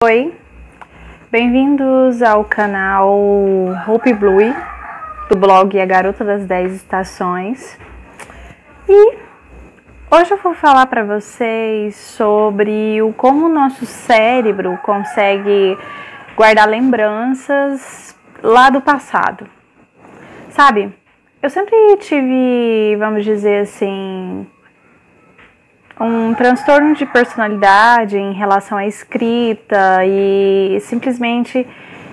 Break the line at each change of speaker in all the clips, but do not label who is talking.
Oi, bem-vindos ao canal Hope Blue, do blog A Garota das 10 Estações. E hoje eu vou falar para vocês sobre como o nosso cérebro consegue guardar lembranças lá do passado. Sabe, eu sempre tive, vamos dizer assim, um transtorno de personalidade em relação à escrita e simplesmente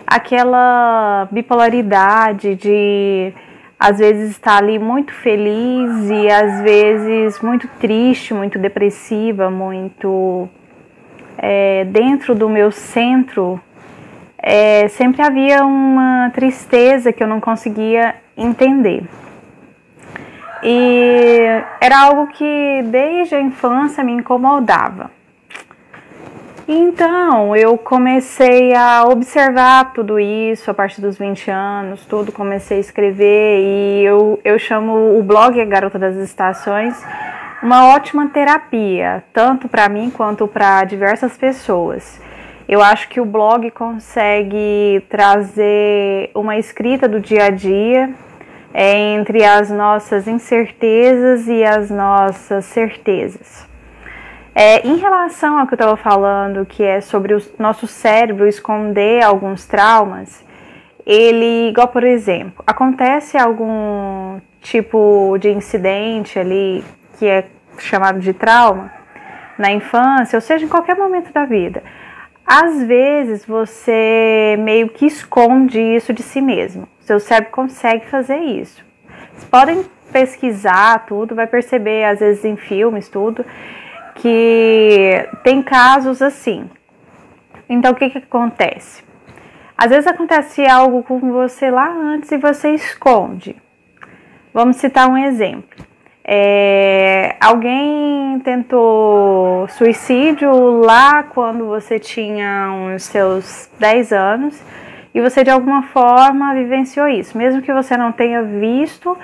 aquela bipolaridade de às vezes estar ali muito feliz e às vezes muito triste, muito depressiva, muito dentro do meu centro. Sempre havia uma tristeza que eu não conseguia entender. E era algo que desde a infância me incomodava. Então eu comecei a observar tudo isso a partir dos 20 anos, tudo, comecei a escrever e eu chamo o blog A Garota das Estações uma ótima terapia, tanto para mim quanto para diversas pessoas. Eu acho que o blog consegue trazer uma escrita do dia a dia, entre as nossas incertezas e as nossas certezas. Em relação ao que eu estava falando, que é sobre o nosso cérebro esconder alguns traumas, igual por exemplo, acontece algum tipo de incidente ali que é chamado de trauma na infância, ou seja, em qualquer momento da vida. Às vezes você meio que esconde isso de si mesmo. Seu cérebro consegue fazer isso. Vocês podem pesquisar tudo, vai perceber, às vezes em filmes, tudo, que tem casos assim. Então o que acontece? Às vezes acontece algo com você lá antes e você esconde. Vamos citar um exemplo. Alguém tentou suicídio lá quando você tinha os seus 10 anos e você de alguma forma vivenciou isso, mesmo que você não tenha visto,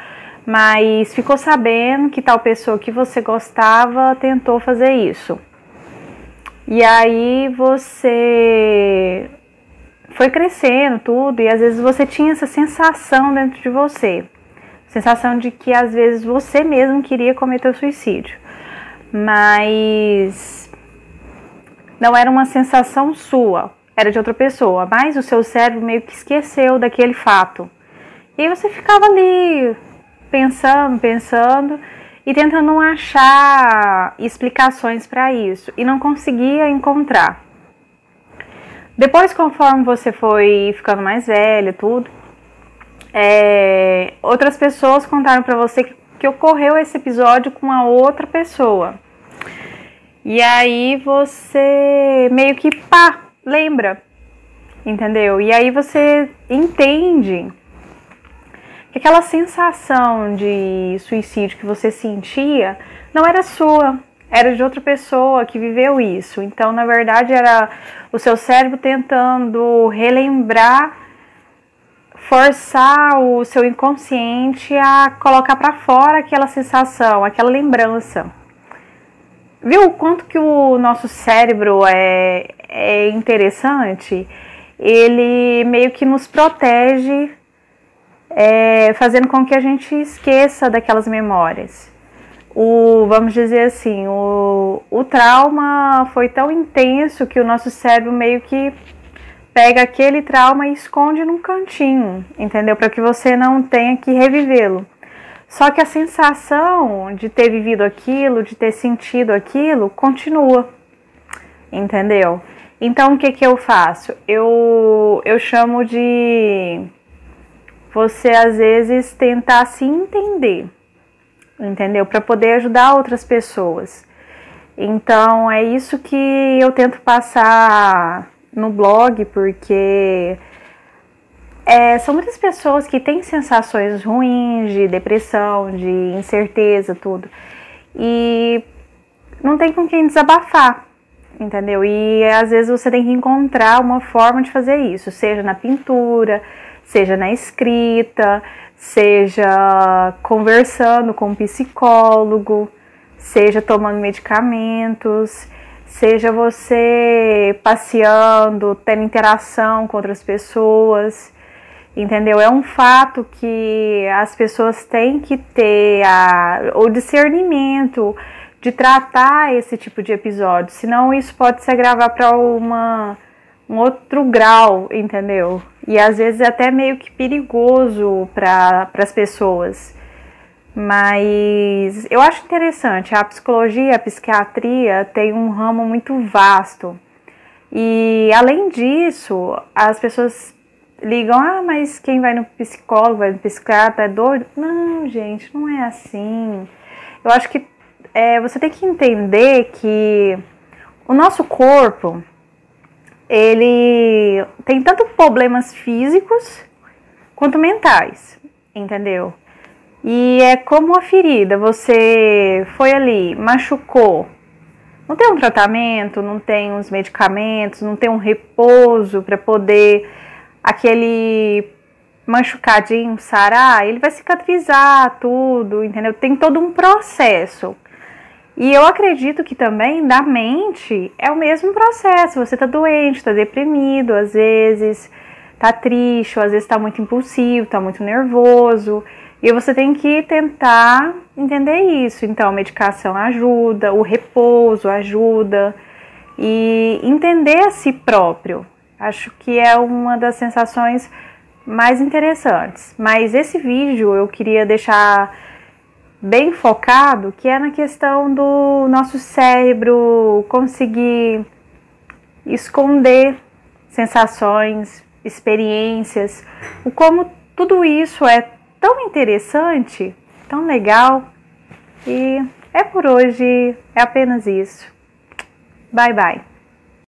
mas ficou sabendo que tal pessoa que você gostava tentou fazer isso. E aí você foi crescendo tudo e às vezes você tinha essa sensação dentro de você. Sensação de que às vezes você mesmo queria cometer o suicídio, mas não era uma sensação sua, era de outra pessoa, mas o seu cérebro meio que esqueceu daquele fato. E aí você ficava ali pensando e tentando achar explicações para isso e não conseguia encontrar. Depois, conforme você foi ficando mais velho, tudo, outras pessoas contaram para você que ocorreu esse episódio com uma outra pessoa. E aí você meio que lembra, entendeu? E aí você entende que aquela sensação de suicídio que você sentia não era sua, era de outra pessoa que viveu isso. Então, na verdade, era o seu cérebro tentando relembrar, forçar o seu inconsciente a colocar para fora aquela sensação, aquela lembrança. Viu o quanto que o nosso cérebro é interessante? Ele meio que nos protege, fazendo com que a gente esqueça daquelas memórias. Vamos dizer assim, o trauma foi tão intenso que o nosso cérebro meio que pega aquele trauma e esconde num cantinho, entendeu? Para que você não tenha que revivê-lo. Só que a sensação de ter vivido aquilo, de ter sentido aquilo, continua, entendeu? Então o que eu faço? Eu chamo de você às vezes tentar se entender, entendeu? Para poder ajudar outras pessoas. Então é isso que eu tento passar no blog, porque são muitas pessoas que têm sensações ruins de depressão, de incerteza, tudo, e não tem com quem desabafar, entendeu? E às vezes você tem que encontrar uma forma de fazer isso, seja na pintura, seja na escrita, seja conversando com um psicólogo, seja tomando medicamentos. seja você passeando, tendo interação com outras pessoas, entendeu? É um fato que as pessoas têm que ter o discernimento de tratar esse tipo de episódio, senão isso pode se agravar para um outro grau, entendeu? E às vezes é até meio que perigoso para as pessoas. Mas eu acho interessante, a psicologia, a psiquiatria tem um ramo muito vasto. E além disso, as pessoas ligam, mas quem vai no psicólogo, vai no psiquiatra, é doido? Não, gente, não é assim. Eu acho que você tem que entender que o nosso corpo, ele tem tanto problemas físicos quanto mentais, entendeu? E é como uma ferida, você foi ali, machucou, não tem um tratamento, não tem uns medicamentos, não tem um repouso para poder aquele machucadinho sarar, ele vai cicatrizar tudo, entendeu? Tem todo um processo. E eu acredito que também da mente é o mesmo processo. Você tá doente, tá deprimido, às vezes tá triste, ou às vezes tá muito impulsivo, tá muito nervoso. E você tem que tentar entender isso. Então, a medicação ajuda, o repouso ajuda. E entender a si próprio. Acho que é uma das sensações mais interessantes. Mas esse vídeo eu queria deixar bem focado, que é na questão do nosso cérebro conseguir esconder sensações, experiências, o como tudo isso é tão interessante, tão legal. E é por hoje, é apenas isso. Bye, bye.